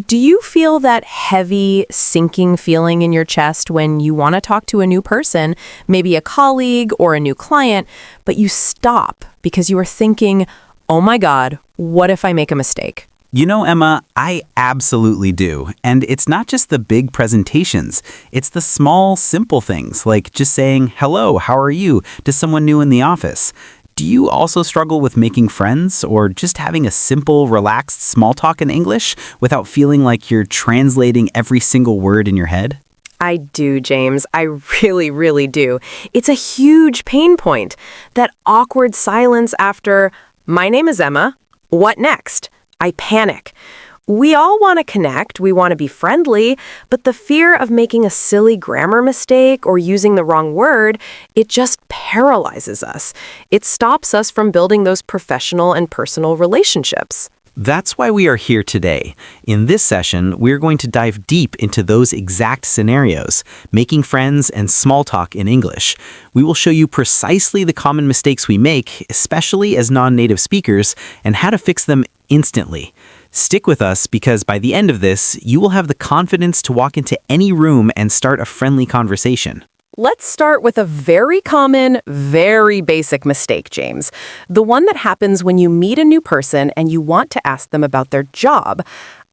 Do you feel that heavy, sinking feeling in your chest when you want to talk to a new person, maybe a colleague or a new client, but you stop because you are thinking, oh my God, what if I make a mistake? You know, Emma, I absolutely do. And it's not just the big presentations. It's the small, simple things, like just saying, hello, how are you, to someone new in the office. Do you also struggle with making friends or just having a simple, relaxed small talk in English without feeling like you're translating every single word in your head? I do, James. I really, really do. It's a huge pain point. That awkward silence after, my name is Emma. What next? I panic. We all want to connect, we want to be friendly, but the fear of making a silly grammar mistake or using the wrong word, it just paralyzes us. It stops us from building those professional and personal relationships. That's why we are here today. In this session, we're going to dive deep into those exact scenarios, making friends and small talk in English. We will show you precisely the common mistakes we make, especially as non-native speakers, and how to fix them instantly. Stick with us because by the end of this, you will have the confidence to walk into any room and start a friendly conversation. Let's start with a very common, very basic mistake, James. The one that happens when you meet a new person and you want to ask them about their job.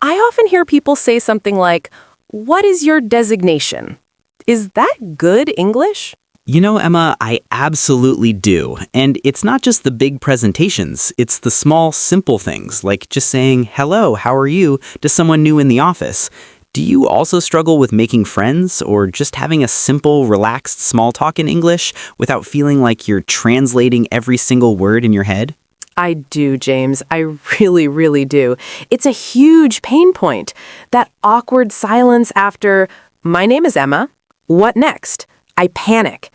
I often hear people say something like, "What is your designation?" Is that good English? You know, Emma, I absolutely do. And it's not just the big presentations. It's the small, simple things, like just saying, hello, how are you, to someone new in the office. Do you also struggle with making friends or just having a simple, relaxed small talk in English without feeling like you're translating every single word in your head? I do, James. I really, really do. It's a huge pain point. That awkward silence after, my name is Emma. What next? I panic.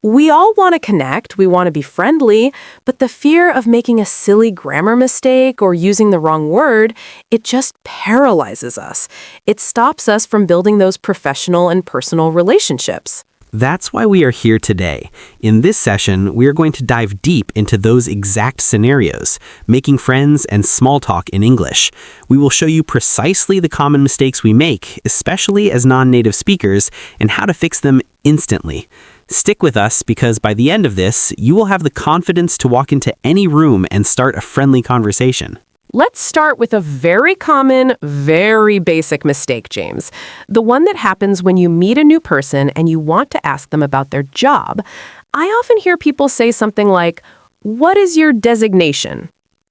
We all want to connect, we want to be friendly, but the fear of making a silly grammar mistake or using the wrong word, it just paralyzes us. It stops us from building those professional and personal relationships. That's why we are here today. In this session, we are going to dive deep into those exact scenarios, making friends and small talk in English. We will show you precisely the common mistakes we make, especially as non-native speakers, and how to fix them instantly. Stick with us because by the end of this, you will have the confidence to walk into any room and start a friendly conversation. Let's start with a very common, very basic mistake, James. The one that happens when you meet a new person and you want to ask them about their job. I often hear people say something like, "What is your designation?"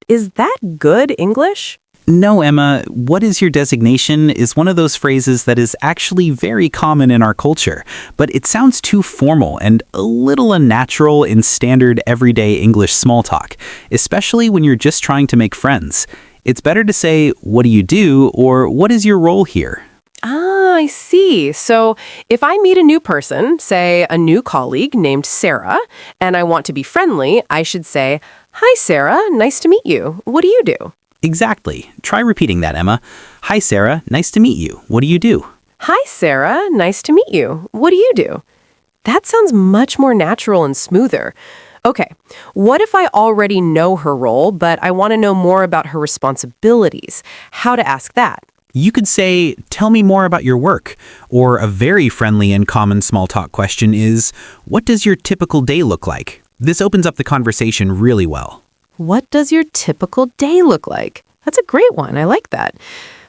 Is that good English? No, Emma, what is your designation is one of those phrases that is actually very common in our culture, but it sounds too formal and a little unnatural in standard everyday English small talk, especially when you're just trying to make friends. It's better to say, what do you do, or what is your role here? Ah, I see. So if I meet a new person, say a new colleague named Sarah, and I want to be friendly, I should say, "Hi, Sarah, nice to meet you. What do you do?" Exactly. Try repeating that, Emma. Hi, Sarah. Nice to meet you. What do you do? "Hi, Sarah. Nice to meet you. What do you do?" That sounds much more natural and smoother. Okay, what if I already know her role, but I want to know more about her responsibilities? How to ask that? You could say, tell me more about your work. Or a very friendly and common small talk question is, what does your typical day look like? This opens up the conversation really well. What does your typical day look like? That's a great one. I like that.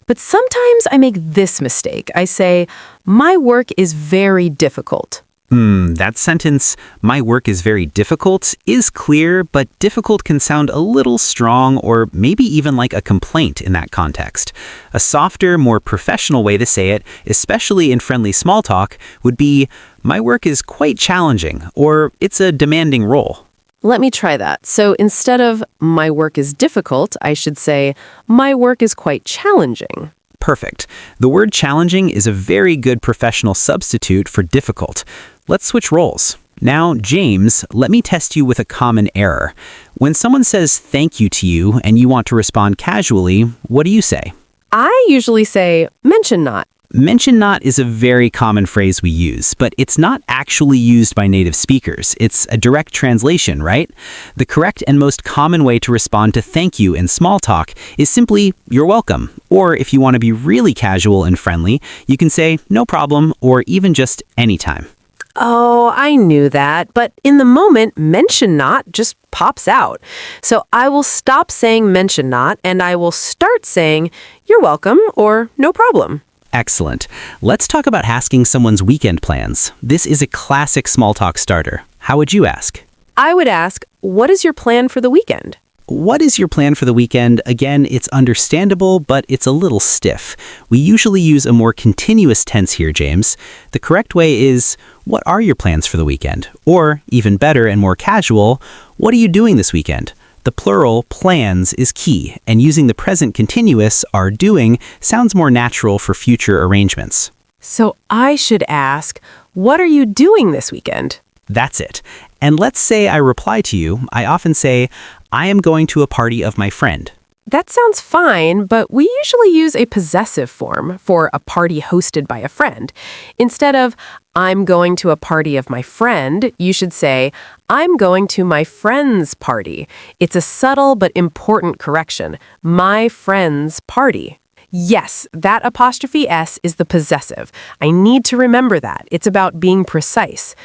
But sometimes I make this mistake. I say, my work is very difficult. That sentence, my work is very difficult, is clear, but difficult can sound a little strong or maybe even like a complaint in that context. A softer, more professional way to say it, especially in friendly small talk, would be, my work is quite challenging, or it's a demanding role. Let me try that. So instead of my work is difficult, I should say my work is quite challenging. Perfect. The word challenging is a very good professional substitute for difficult. Let's switch roles. Now, James, let me test you with a common error. When someone says thank you to you and you want to respond casually, what do you say? I usually say mention not. Mention not is a very common phrase we use, but it's not actually used by native speakers. It's a direct translation, right? The correct and most common way to respond to thank you in small talk is simply, you're welcome. Or if you want to be really casual and friendly, you can say, no problem, or even just anytime. Oh, I knew that, but in the moment, mention not just pops out. So I will stop saying mention not, and I will start saying, you're welcome, or no problem. Excellent. Let's talk about asking someone's weekend plans. This is a classic small talk starter. How would you ask? I would ask, what is your plan for the weekend? What is your plan for the weekend? Again, it's understandable, but it's a little stiff. We usually use a more continuous tense here, James. The correct way is, what are your plans for the weekend? Or, even better and more casual, what are you doing this weekend? The plural, plans, is key, and using the present continuous, are doing, sounds more natural for future arrangements. So I should ask, what are you doing this weekend? That's it. And let's say I reply to you, I often say, I am going to a party of my friend. That sounds fine, but we usually use a possessive form for a party hosted by a friend. Instead of, I'm going to a party of my friend, you should say, I'm going to my friend's party. It's a subtle but important correction. My friend's party. Yes, that apostrophe S is the possessive. I need to remember that. It's about being precise.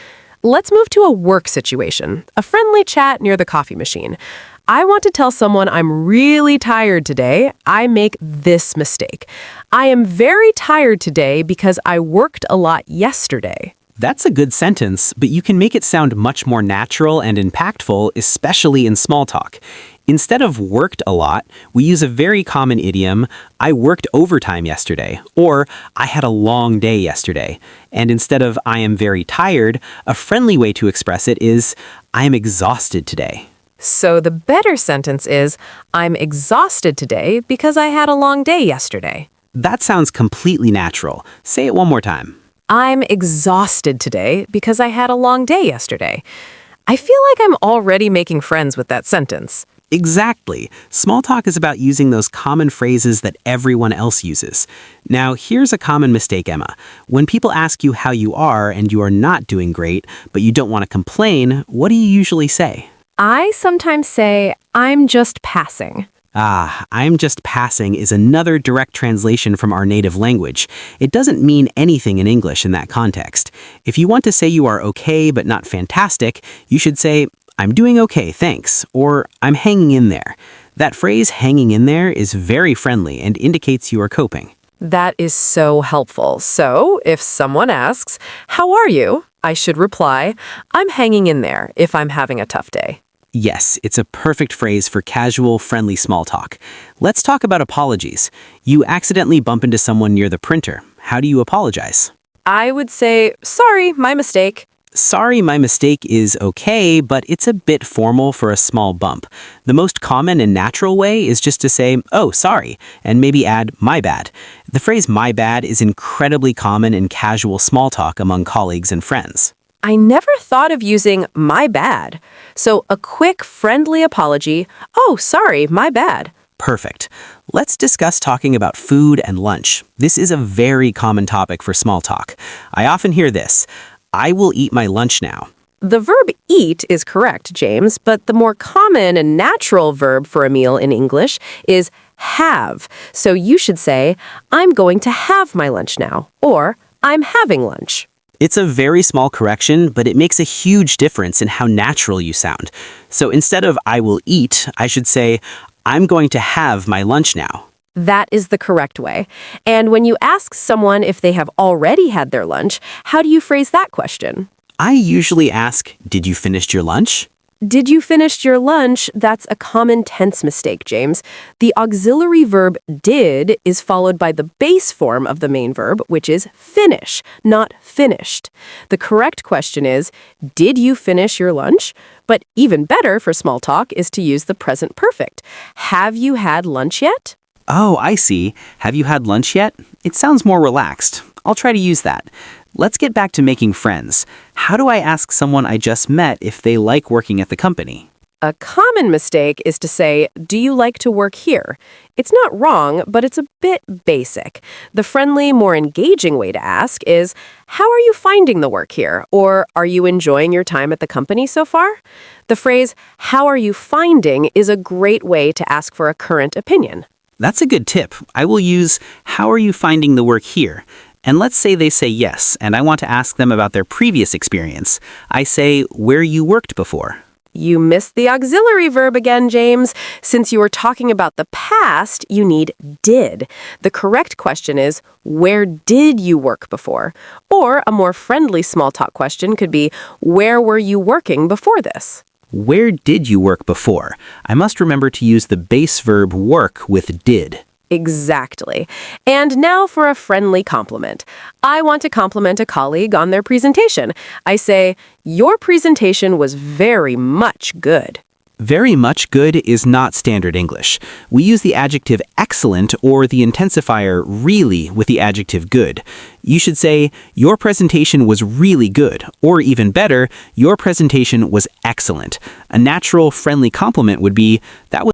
Let's move to a work situation, a friendly chat near the coffee machine. I want to tell someone I'm really tired today. I make this mistake. I am very tired today because I worked a lot yesterday. That's a good sentence, but you can make it sound much more natural and impactful, especially in small talk. Instead of worked a lot, we use a very common idiom, I worked overtime yesterday, or I had a long day yesterday. And instead of I am very tired, a friendly way to express it is, I am exhausted today. So the better sentence is, I'm exhausted today because I had a long day yesterday. That sounds completely natural. Say it one more time. I'm exhausted today because I had a long day yesterday. I feel like I'm already making friends with that sentence. Exactly. Small talk is about using those common phrases that everyone else uses. Now, here's a common mistake, Emma. When people ask you how you are and you are not doing great, but you don't want to complain, what do you usually say? I sometimes say, I'm just passing. I'm just passing is another direct translation from our native language. It doesn't mean anything in English in that context. If you want to say you are okay but not fantastic, you should say, I'm doing okay, thanks, or I'm hanging in there. That phrase, hanging in there, is very friendly and indicates you are coping. That is so helpful. So, if someone asks, how are you? I should reply, I'm hanging in there if I'm having a tough day. Yes, it's a perfect phrase for casual, friendly small talk. Let's talk about apologies. You accidentally bump into someone near the printer. How do you apologize? I would say, sorry, my mistake. Sorry, my mistake is okay, but it's a bit formal for a small bump. The most common and natural way is just to say, oh, sorry, and maybe add, my bad. The phrase my bad is incredibly common in casual small talk among colleagues and friends. I never thought of using my bad. So a quick, friendly apology, oh, sorry, my bad. Perfect. Let's discuss talking about food and lunch. This is a very common topic for small talk. I often hear this, I will eat my lunch now. The verb eat is correct, James, but the more common and natural verb for a meal in English is have. So you should say, I'm going to have my lunch now, or I'm having lunch. It's a very small correction, but it makes a huge difference in how natural you sound. So instead of I will eat, I should say, I'm going to have my lunch now. That is the correct way. And when you ask someone if they have already had their lunch, how do you phrase that question? I usually ask, did you finish your lunch? Did you finish your lunch? That's a common tense mistake, James. The auxiliary verb did is followed by the base form of the main verb, which is finish, not finished. The correct question is, did you finish your lunch? But even better for small talk is to use the present perfect. Have you had lunch yet? Oh, I see. Have you had lunch yet? It sounds more relaxed. I'll try to use that. Let's get back to making friends. How do I ask someone I just met if they like working at the company? A common mistake is to say, "Do you like to work here?" It's not wrong, but it's a bit basic. The friendly, more engaging way to ask is, "How are you finding the work here?" Or, "Are you enjoying your time at the company so far?" The phrase, "How are you finding?" is a great way to ask for a current opinion. That's a good tip. I will use, how are you finding the work here? And let's say they say yes, and I want to ask them about their previous experience. I say, where you worked before. You missed the auxiliary verb again, James. Since you were talking about the past, you need did. The correct question is, where did you work before? Or a more friendly small talk question could be, where were you working before this? Where did you work before? I must remember to use the base verb work with did. Exactly. And now for a friendly compliment. I want to compliment a colleague on their presentation. I say, "Your presentation was very much good." Very much good is not standard English. We use the adjective excellent or the intensifier really with the adjective good. You should say, your presentation was really good, or even better, your presentation was excellent. A natural, friendly compliment would be, that was